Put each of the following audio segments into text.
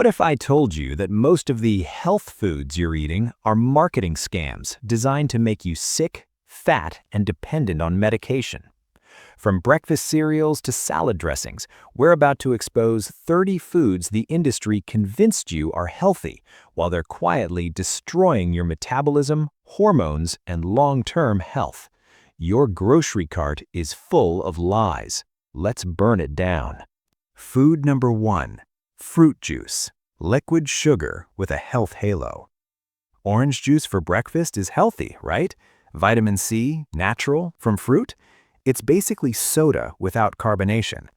What if I told you that most of the health foods you're eating are marketing scams designed to make you sick, fat, and dependent on medication? From breakfast cereals to salad dressings, we're about to expose 30 foods the industry convinced you are healthy, while they're quietly destroying your metabolism, hormones, and long-term health. Your grocery cart is full of lies. Let's burn it down. Food number 1. Fruit juice, liquid sugar with a health halo. Orange juice for breakfast is healthy, right? Vitamin C, natural, from fruit? It's basically soda without carbonation.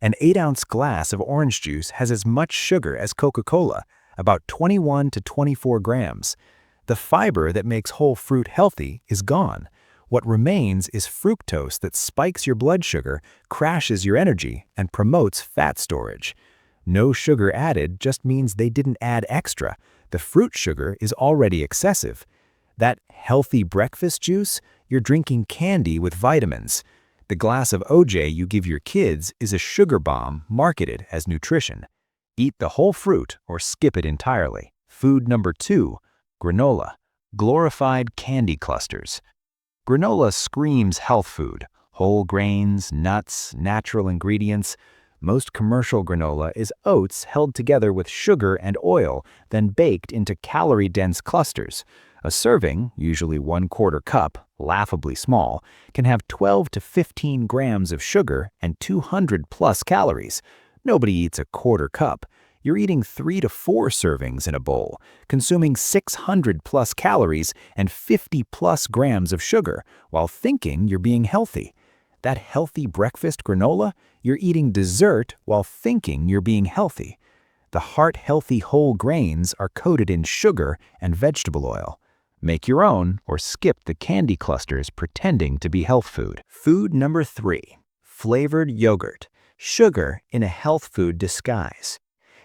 An 8-ounce glass of orange juice has as much sugar as Coca-Cola, about 21 to 24 grams. The fiber that makes whole fruit healthy is gone. What remains is fructose that spikes your blood sugar, crashes your energy, and promotes fat storage. No sugar added just means they didn't add extra. The fruit sugar is already excessive. That healthy breakfast juice, you're drinking candy with vitamins. The glass of OJ you give your kids is a sugar bomb marketed as nutrition. Eat the whole fruit or skip it entirely. Food number 2, granola, glorified candy clusters. Granola screams health food, whole grains, nuts, natural ingredients. Most commercial granola is oats held together with sugar and oil, then baked into calorie-dense clusters. A serving, usually 1/4 cup, laughably small, can have 12 to 15 grams of sugar and 200 plus calories. Nobody eats a 1/4 cup. You're eating 3 to 4 servings in a bowl, consuming 600 plus calories and 50 plus grams of sugar, while thinking you're being healthy. That healthy breakfast granola, you're eating dessert while thinking you're being healthy. The heart-healthy whole grains are coated in sugar and vegetable oil. Make your own or skip the candy clusters pretending to be health food. Food number 3, flavored yogurt, sugar in a health food disguise.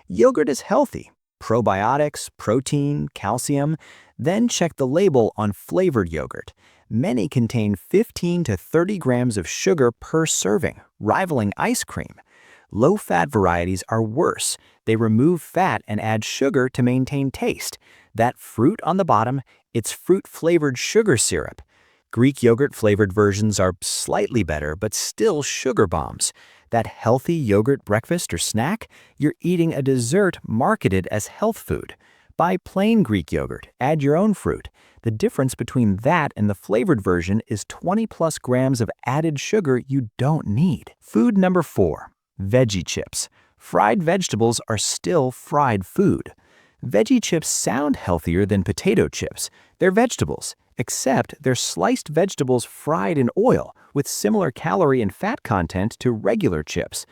Yogurt is healthy. Probiotics, protein, calcium. Then check the label on flavored yogurt. Many contain 15 to 30 grams of sugar per serving, rivaling ice cream. Low-fat varieties are worse. They remove fat and add sugar to maintain taste. That fruit on the bottom, it's fruit-flavored sugar syrup. Greek yogurt-flavored versions are slightly better, but still sugar bombs. That healthy yogurt breakfast or snack, you're eating a dessert marketed as health food. Buy plain Greek yogurt, add your own fruit. The difference between that and the flavored version is 20 plus grams of added sugar you don't need. Food number 4, veggie chips. Fried vegetables are still fried food. Veggie chips sound healthier than potato chips. They're vegetables, except they're sliced vegetables fried in oil with similar calorie and fat content to regular chips.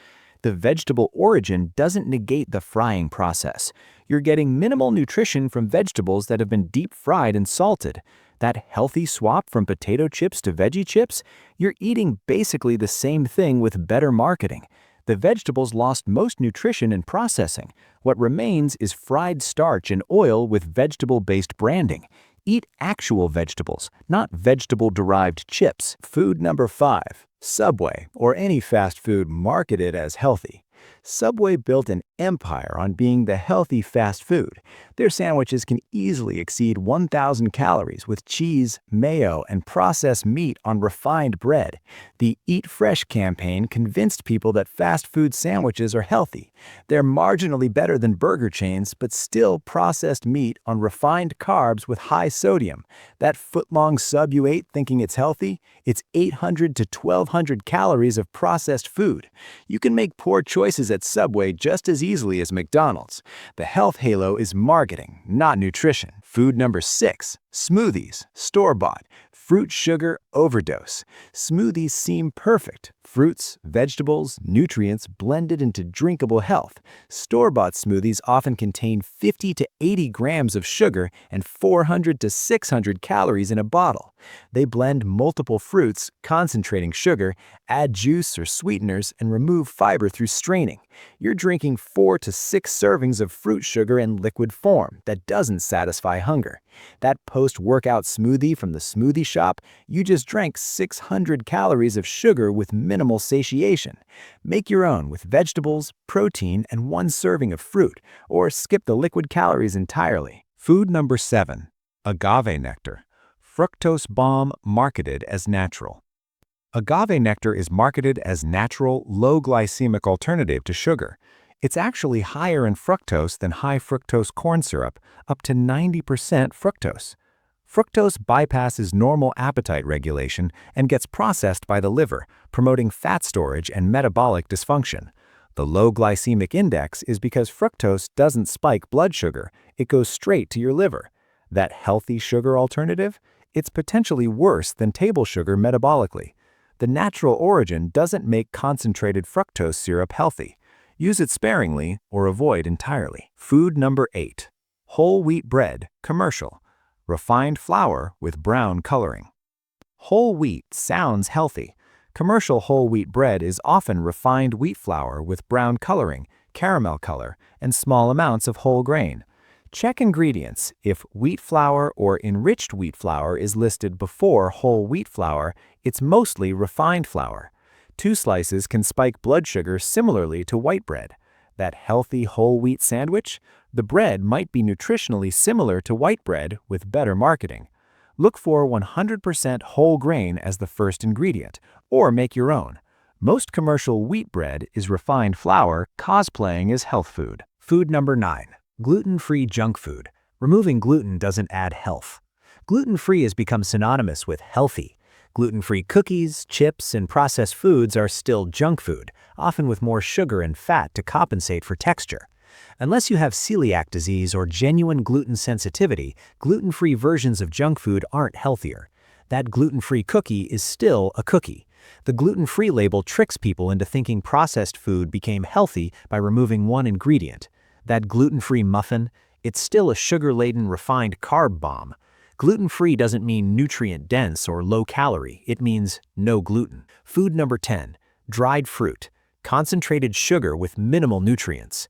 The vegetable origin doesn't negate the frying process. You're getting minimal nutrition from vegetables that have been deep fried and salted. That healthy swap from potato chips to veggie chips, you're eating basically the same thing with better marketing. The vegetables lost most nutrition in processing. What remains is fried starch and oil with vegetable-based branding. Eat actual vegetables, not vegetable-derived chips. Food number 5, Subway, or any fast food marketed as healthy. Subway built an empire on being the healthy fast food. Their sandwiches can easily exceed 1,000 calories with cheese, mayo, and processed meat on refined bread. The Eat Fresh campaign convinced people that fast food sandwiches are healthy. They're marginally better than burger chains, but still processed meat on refined carbs with high sodium. That foot-long sub you ate thinking it's healthy, it's 800 to 1,200 calories of processed food. You can make poor choices at Subway just as easily as McDonald's. The health halo is marketing, not nutrition. Food number 6, smoothies, store-bought, fruit sugar overdose. Smoothies seem perfect. Fruits, vegetables, nutrients blended into drinkable health. Store-bought smoothies often contain 50 to 80 grams of sugar and 400 to 600 calories in a bottle. They blend multiple fruits, concentrating sugar, add juice or sweeteners, and remove fiber through straining. You're drinking 4 to 6 servings of fruit sugar in liquid form that doesn't satisfy hunger. That post-workout smoothie from the smoothie shop, you just drank 600 calories of sugar with minimal satiation. Make your own with vegetables, protein, and one serving of fruit, or skip the liquid calories entirely. Food number 7. Agave nectar. Fructose bomb marketed as natural. Agave nectar is marketed as natural, low glycemic alternative to sugar. It's actually higher in fructose than high fructose corn syrup, up to 90% fructose. Fructose bypasses normal appetite regulation and gets processed by the liver, promoting fat storage and metabolic dysfunction. The low glycemic index is because fructose doesn't spike blood sugar, it goes straight to your liver. That healthy sugar alternative? It's potentially worse than table sugar metabolically. The natural origin doesn't make concentrated fructose syrup healthy. Use it sparingly or avoid entirely. Food number 8. Whole wheat bread, commercial. Refined flour with brown coloring. Whole wheat sounds healthy. Commercial whole wheat bread is often refined wheat flour with brown coloring, caramel color, and small amounts of whole grain. Check ingredients. If wheat flour or enriched wheat flour is listed before whole wheat flour, it's mostly refined flour. 2 slices can spike blood sugar similarly to white bread. That healthy whole wheat sandwich? The bread might be nutritionally similar to white bread with better marketing. Look for 100% whole grain as the first ingredient, or make your own. Most commercial wheat bread is refined flour cosplaying as health food. Food number 9. Gluten-free junk food. Removing gluten doesn't add health. Gluten-free has become synonymous with healthy. Gluten-free cookies, chips, and processed foods are still junk food, often with more sugar and fat to compensate for texture. Unless you have celiac disease or genuine gluten sensitivity, gluten-free versions of junk food aren't healthier. That gluten-free cookie is still a cookie. The gluten-free label tricks people into thinking processed food became healthy by removing one ingredient. That gluten-free muffin, it's still a sugar-laden refined carb bomb. Gluten-free doesn't mean nutrient-dense or low-calorie, it means no gluten. Food number 10. Dried fruit. Concentrated sugar with minimal nutrients.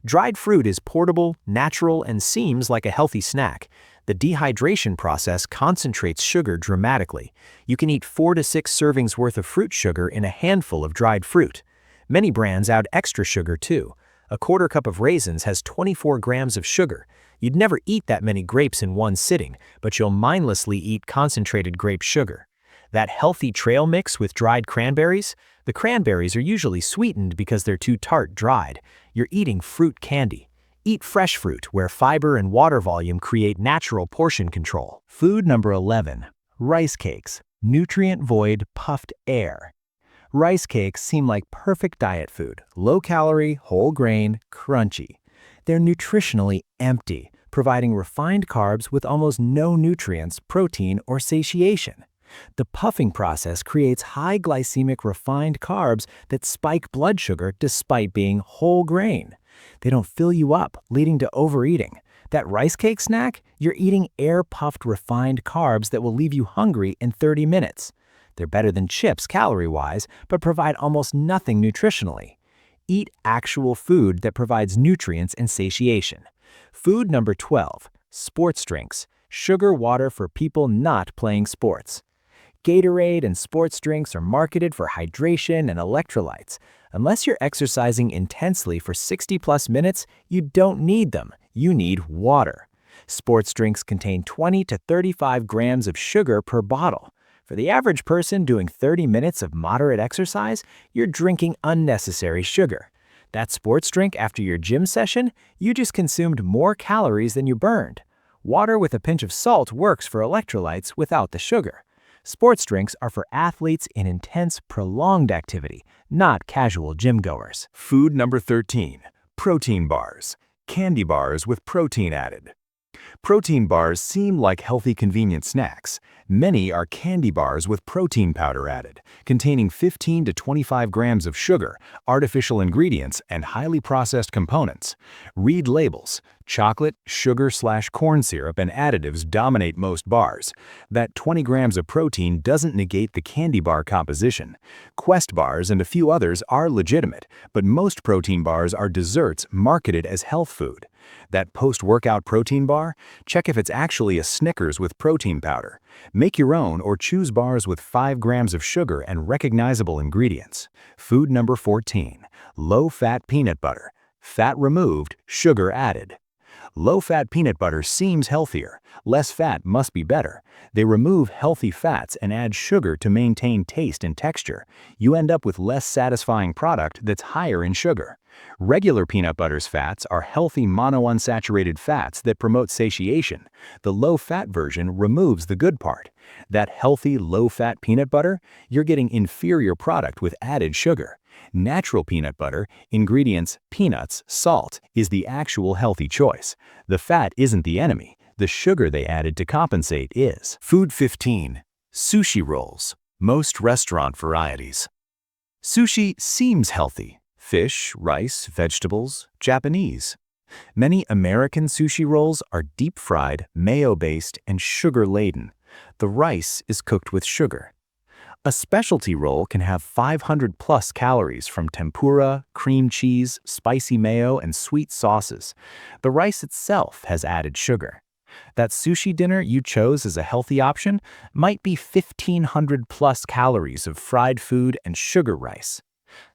Dried fruit is portable, natural, and seems like a healthy snack. The dehydration process concentrates sugar dramatically. You can eat 4 to 6 servings worth of fruit sugar in a handful of dried fruit. Many brands add extra sugar too. A quarter cup of raisins has 24 grams of sugar. You'd never eat that many grapes in one sitting, but you'll mindlessly eat concentrated grape sugar. That healthy trail mix with dried cranberries? The cranberries are usually sweetened because they're too tart dried. You're eating fruit candy. Eat fresh fruit where fiber and water volume create natural portion control. Food number 11. Rice cakes. Nutrient-void puffed air. Rice cakes seem like perfect diet food, low-calorie, whole grain, crunchy. They're nutritionally empty, providing refined carbs with almost no nutrients, protein, or satiation. The puffing process creates high glycemic refined carbs that spike blood sugar despite being whole grain. They don't fill you up, leading to overeating. That rice cake snack? You're eating air-puffed refined carbs that will leave you hungry in 30 minutes. They're better than chips calorie-wise, but provide almost nothing nutritionally. Eat actual food that provides nutrients and satiation. Food number 12. Sports drinks. Sugar water for people not playing sports. Gatorade and sports drinks are marketed for hydration and electrolytes. Unless you're exercising intensely for 60+ minutes, you don't need them. You need water. Sports drinks contain 20 to 35 grams of sugar per bottle. For the average person doing 30 minutes of moderate exercise, you're drinking unnecessary sugar. That sports drink after your gym session, you just consumed more calories than you burned. Water with a pinch of salt works for electrolytes without the sugar. Sports drinks are for athletes in intense, prolonged activity, not casual gym goers. Food number 13. Protein bars. Candy bars with protein added. Protein bars seem like healthy, convenient snacks. Many are candy bars with protein powder added, containing 15 to 25 grams of sugar, artificial ingredients, and highly processed components. Read labels. Chocolate, sugar/corn syrup, and additives dominate most bars. That 20 grams of protein doesn't negate the candy bar composition. Quest bars and a few others are legitimate, but most protein bars are desserts marketed as health food. That post-workout protein bar? Check if it's actually a Snickers with protein powder. Make your own or choose bars with 5 grams of sugar and recognizable ingredients. Food number 14. Low-fat peanut butter. Fat removed, sugar added. Low-fat peanut butter seems healthier. Less fat must be better. They remove healthy fats and add sugar to maintain taste and texture. You end up with less satisfying product that's higher in sugar. Regular peanut butter's fats are healthy monounsaturated fats that promote satiation. The low-fat version removes the good part. That healthy low-fat peanut butter, you're getting inferior product with added sugar. Natural peanut butter, ingredients, peanuts, salt, is the actual healthy choice. The fat isn't the enemy. The sugar they added to compensate is. Food 15. Sushi rolls. Most restaurant varieties. Sushi seems healthy. Fish, rice, vegetables, Japanese. Many American sushi rolls are deep-fried, mayo-based, and sugar-laden. The rice is cooked with sugar. A specialty roll can have 500+ calories from tempura, cream cheese, spicy mayo, and sweet sauces. The rice itself has added sugar. That sushi dinner you chose as a healthy option might be 1,500+ calories of fried food and sugar rice.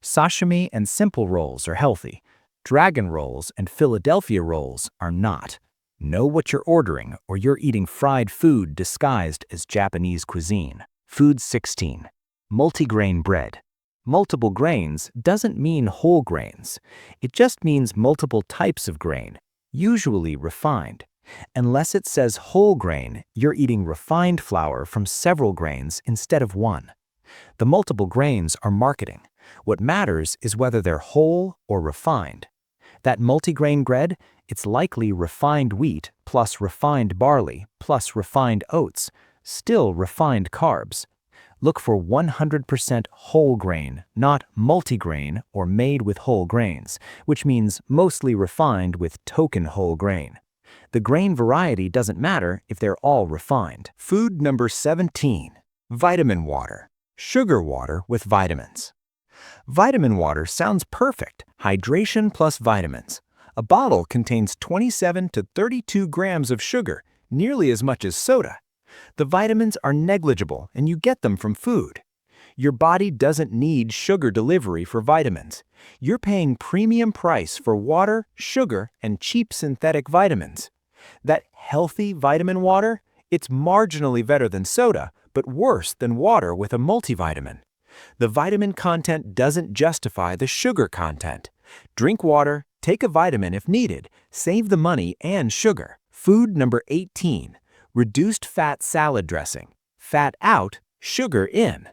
Sashimi and simple rolls are healthy. Dragon rolls and Philadelphia rolls are not. Know what you're ordering, or you're eating fried food disguised as Japanese cuisine. Food 16. Multigrain bread. Multiple grains doesn't mean whole grains. It just means multiple types of grain, usually refined. Unless it says whole grain, you're eating refined flour from several grains instead of one. The multiple grains are marketing. What matters is whether they're whole or refined. That multigrain bread, it's likely refined wheat plus refined barley plus refined oats, still refined carbs. Look for 100% whole grain, not multigrain or made with whole grains, which means mostly refined with token whole grain. The grain variety doesn't matter if they're all refined. Food number 17. Vitamin water. Sugar water with vitamins. Vitamin water sounds perfect. Hydration plus vitamins. A bottle contains 27 to 32 grams of sugar, nearly as much as soda. The vitamins are negligible and you get them from food. Your body doesn't need sugar delivery for vitamins. You're paying premium price for water, sugar, and cheap synthetic vitamins. That healthy vitamin water, it's marginally better than soda, but worse than water with a multivitamin. The vitamin content doesn't justify the sugar content. Drink water, take a vitamin if needed, save the money and sugar. Food number 18. Reduced fat salad dressing. Fat out, sugar in.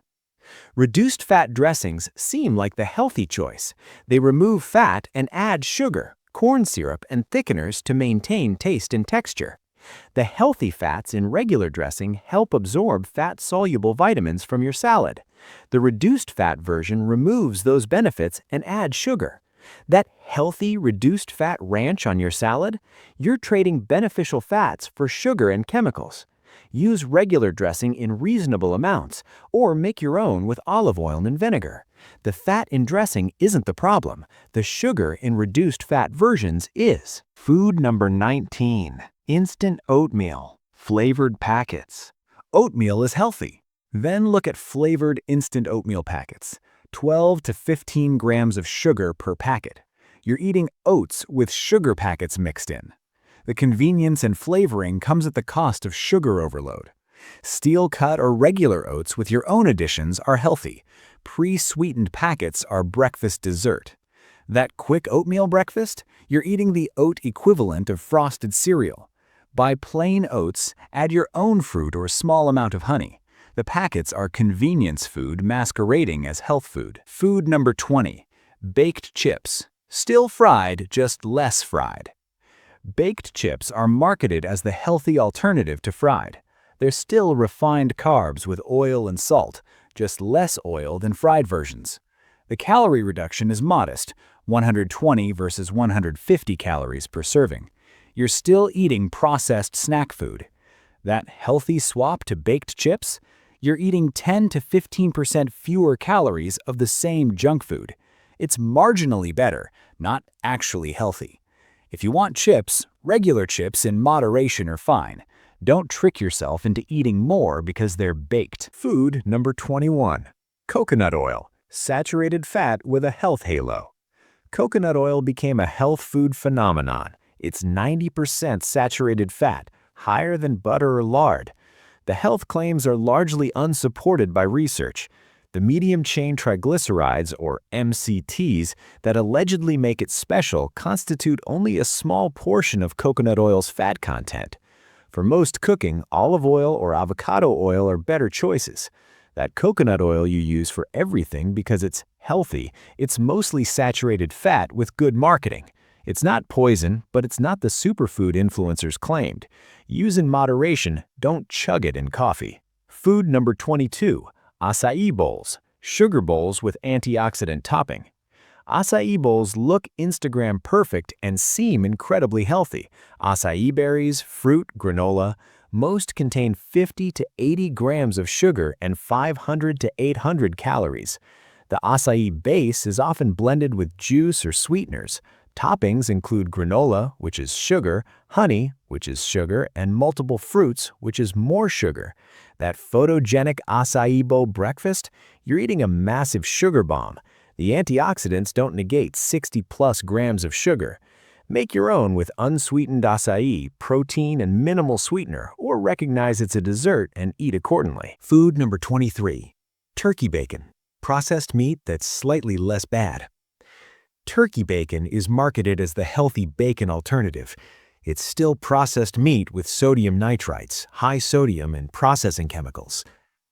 Reduced fat dressings seem like the healthy choice. They remove fat and add sugar, corn syrup, and thickeners to maintain taste and texture. The healthy fats in regular dressing help absorb fat-soluble vitamins from your salad. The reduced fat version removes those benefits and adds sugar. That healthy reduced fat ranch on your salad? You're trading beneficial fats for sugar and chemicals. Use regular dressing in reasonable amounts, or make your own with olive oil and vinegar. The fat in dressing isn't the problem. The sugar in reduced fat versions is. Food number 19. Instant oatmeal. Flavored packets. Oatmeal is healthy. Then look at flavored instant oatmeal packets. 12 to 15 grams of sugar per packet. You're eating oats with sugar packets mixed in. The convenience and flavoring comes at the cost of sugar overload. Steel cut or regular oats with your own additions are healthy. Pre-sweetened packets are breakfast dessert. That quick oatmeal breakfast? You're eating the oat equivalent of frosted cereal. Buy plain oats, add your own fruit or a small amount of honey. The packets are convenience food masquerading as health food. Food number 20. Baked chips. Still fried, just less fried. Baked chips are marketed as the healthy alternative to fried. They're still refined carbs with oil and salt, just less oil than fried versions. The calorie reduction is modest, 120 versus 150 calories per serving. you're still eating processed snack food. That healthy swap to baked chips? You're eating 10 to 15% fewer calories of the same junk food. It's marginally better, not actually healthy. If you want chips, regular chips in moderation are fine. Don't trick yourself into eating more because they're baked. Food number 21. Coconut oil, saturated fat with a health halo. Coconut oil became a health food phenomenon. It's 90% saturated fat, higher than butter or lard. The health claims are largely unsupported by research. The medium-chain triglycerides, or MCTs, that allegedly make it special constitute only a small portion of coconut oil's fat content. For most cooking, olive oil or avocado oil are better choices. That coconut oil you use for everything because it's healthy, it's mostly saturated fat with good marketing. It's not poison, but it's not the superfood influencers claimed. Use in moderation, don't chug it in coffee. Food number 22. Acai bowls, sugar bowls with antioxidant topping. Acai bowls look Instagram perfect and seem incredibly healthy. Acai berries, fruit, granola, most contain 50 to 80 grams of sugar and 500 to 800 calories. The acai base is often blended with juice or sweeteners. Toppings include granola, which is sugar, honey, which is sugar, and multiple fruits, which is more sugar. That photogenic acai bowl breakfast? You're eating a massive sugar bomb. The antioxidants don't negate 60-plus grams of sugar. Make your own with unsweetened acai, protein, and minimal sweetener, or recognize it's a dessert and eat accordingly. Food number 23. Turkey bacon, processed meat that's slightly less bad. Turkey bacon is marketed as the healthy bacon alternative. It's still processed meat with sodium nitrites, high sodium, and processing chemicals.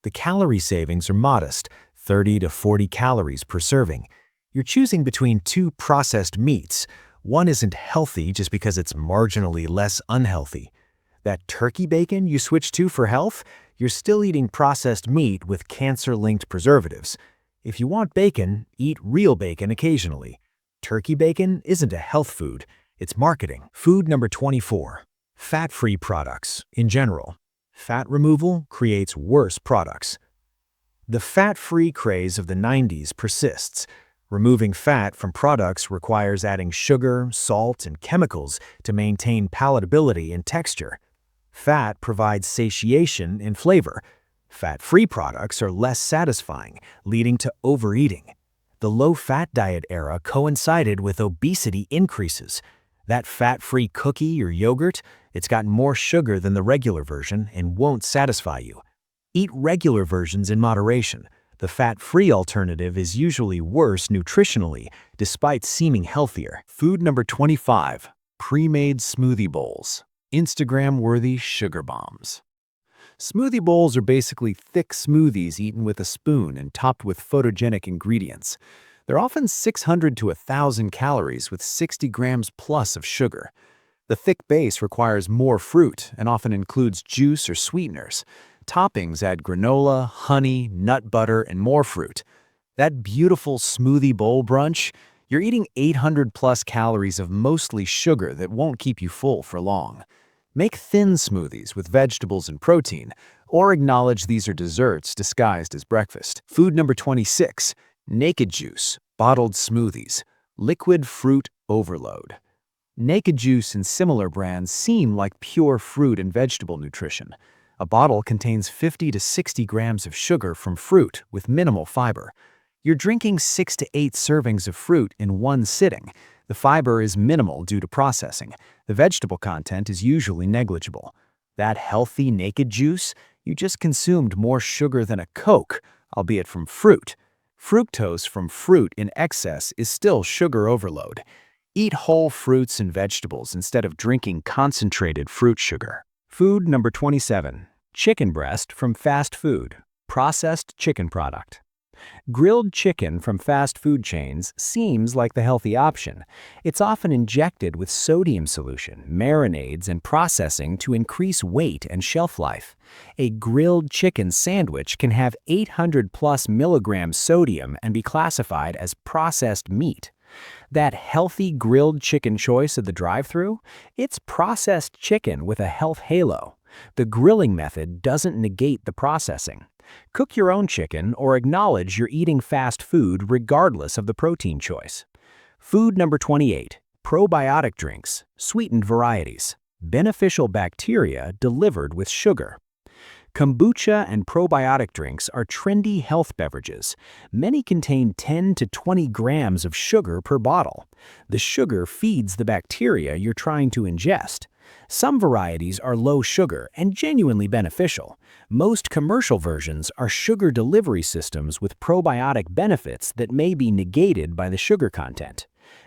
The calorie savings are modest, 30 to 40 calories per serving. You're choosing between two processed meats. One isn't healthy just because it's marginally less unhealthy. That turkey bacon you switch to for health? You're still eating processed meat with cancer-linked preservatives. If you want bacon, eat real bacon occasionally. Turkey bacon isn't a health food, it's marketing. Food number 24. Fat-free products, in general. Fat removal creates worse products. The fat-free craze of the 90s persists. Removing fat from products requires adding sugar, salt, and chemicals to maintain palatability and texture. Fat provides satiation and flavor. Fat-free products are less satisfying, leading to overeating. The low-fat diet era coincided with obesity increases. That fat-free cookie or yogurt, it's got more sugar than the regular version and won't satisfy you. Eat regular versions in moderation. The fat-free alternative is usually worse nutritionally, despite seeming healthier. Food number 25. Pre-made smoothie bowls, Instagram-worthy sugar bombs. Smoothie bowls are basically thick smoothies eaten with a spoon and topped with photogenic ingredients. They're often 600 to 1,000 calories with 60 grams plus of sugar. The thick base requires more fruit and often includes juice or sweeteners. Toppings add granola, honey, nut butter, and more fruit. That beautiful smoothie bowl brunch? You're eating 800 plus calories of mostly sugar that won't keep you full for long. Make thin smoothies with vegetables and protein, or acknowledge these are desserts disguised as breakfast. Food number 26. Naked juice, bottled smoothies, liquid fruit overload. Naked juice and similar brands seem like pure fruit and vegetable nutrition. A bottle contains 50 to 60 grams of sugar from fruit with minimal fiber. You're drinking 6 to 8 servings of fruit in one sitting. The fiber is minimal due to processing. The vegetable content is usually negligible. That healthy naked juice? You just consumed more sugar than a Coke, albeit from fruit. Fructose from fruit in excess is still sugar overload. Eat whole fruits and vegetables instead of drinking concentrated fruit sugar. Food number 27. Chicken breast from fast food, processed chicken product. Grilled chicken from fast food chains seems like the healthy option. It's often injected with sodium solution, marinades, and processing to increase weight and shelf life. A grilled chicken sandwich can have 800 plus milligrams sodium and be classified as processed meat. That healthy grilled chicken choice at the drive-thru? It's processed chicken with a health halo. The grilling method doesn't negate the processing. Cook your own chicken or acknowledge you're eating fast food regardless of the protein choice. Food number 28. Probiotic drinks, sweetened varieties. Beneficial bacteria delivered with sugar. Kombucha and probiotic drinks are trendy health beverages. Many contain 10 to 20 grams of sugar per bottle. The sugar feeds the bacteria you're trying to ingest. Some varieties are low sugar and genuinely beneficial. Most commercial versions are sugar delivery systems with probiotic benefits that may be negated by the sugar content.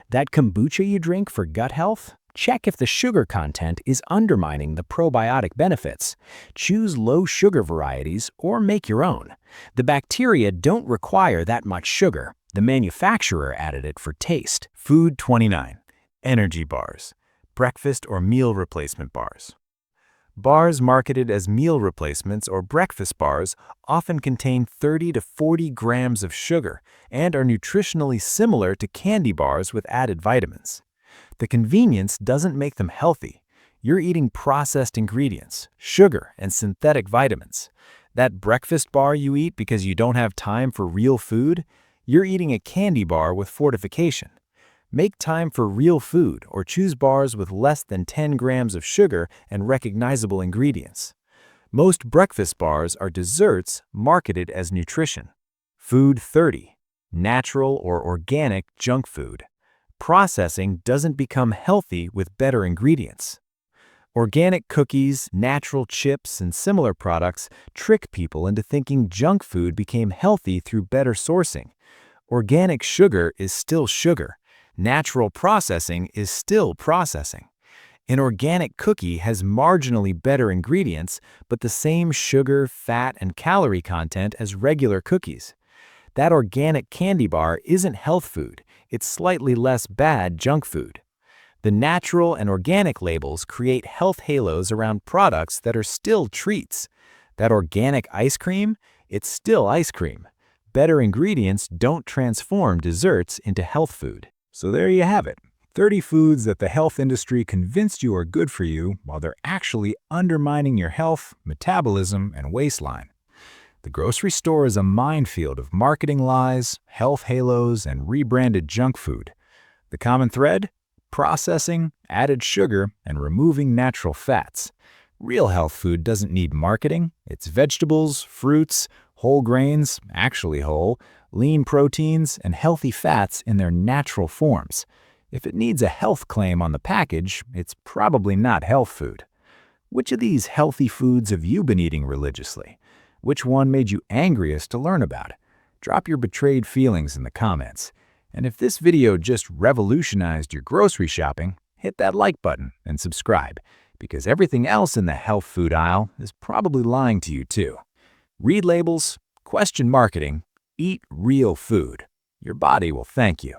That kombucha you drink for gut health? Check if the sugar content is undermining the probiotic benefits. Choose low sugar varieties or make your own. The bacteria don't require that much sugar. The manufacturer added it for taste. Food 29. Energy bars, breakfast or meal replacement bars. Bars marketed as meal replacements or breakfast bars often contain 30 to 40 grams of sugar and are nutritionally similar to candy bars with added vitamins. The convenience doesn't make them healthy. You're eating processed ingredients, sugar, and synthetic vitamins. That breakfast bar you eat because you don't have time for real food, you're eating a candy bar with fortification. Make time for real food or choose bars with less than 10 grams of sugar and recognizable ingredients. Most breakfast bars are desserts marketed as nutrition. Food 30. Natural or organic junk food. Processing doesn't become healthy with better ingredients. Organic cookies, natural chips, and similar products trick people into thinking junk food became healthy through better sourcing. Organic sugar is still sugar. Natural processing is still processing. An organic cookie has marginally better ingredients, but the same sugar, fat, and calorie content as regular cookies. That organic candy bar isn't health food. It's slightly less bad junk food. The natural and organic labels create health halos around products that are still treats. That organic ice cream? It's still ice cream. Better ingredients don't transform desserts into health food. So there you have it. 30 foods that the health industry convinced you are good for you while they're actually undermining your health, metabolism, and waistline. The grocery store is a minefield of marketing lies, health halos, and rebranded junk food. The common thread? Processing, added sugar, and removing natural fats. Real health food doesn't need marketing. It's vegetables, fruits, whole grains, actually whole, lean proteins, and healthy fats in their natural forms. If it needs a health claim on the package, it's probably not health food. Which of these healthy foods have you been eating religiously? Which one made you angriest to learn about? Drop your betrayed feelings in the comments. And if this video just revolutionized your grocery shopping, hit that like button and subscribe, because everything else in the health food aisle is probably lying to you too. Read labels, question marketing, eat real food. Your body will thank you.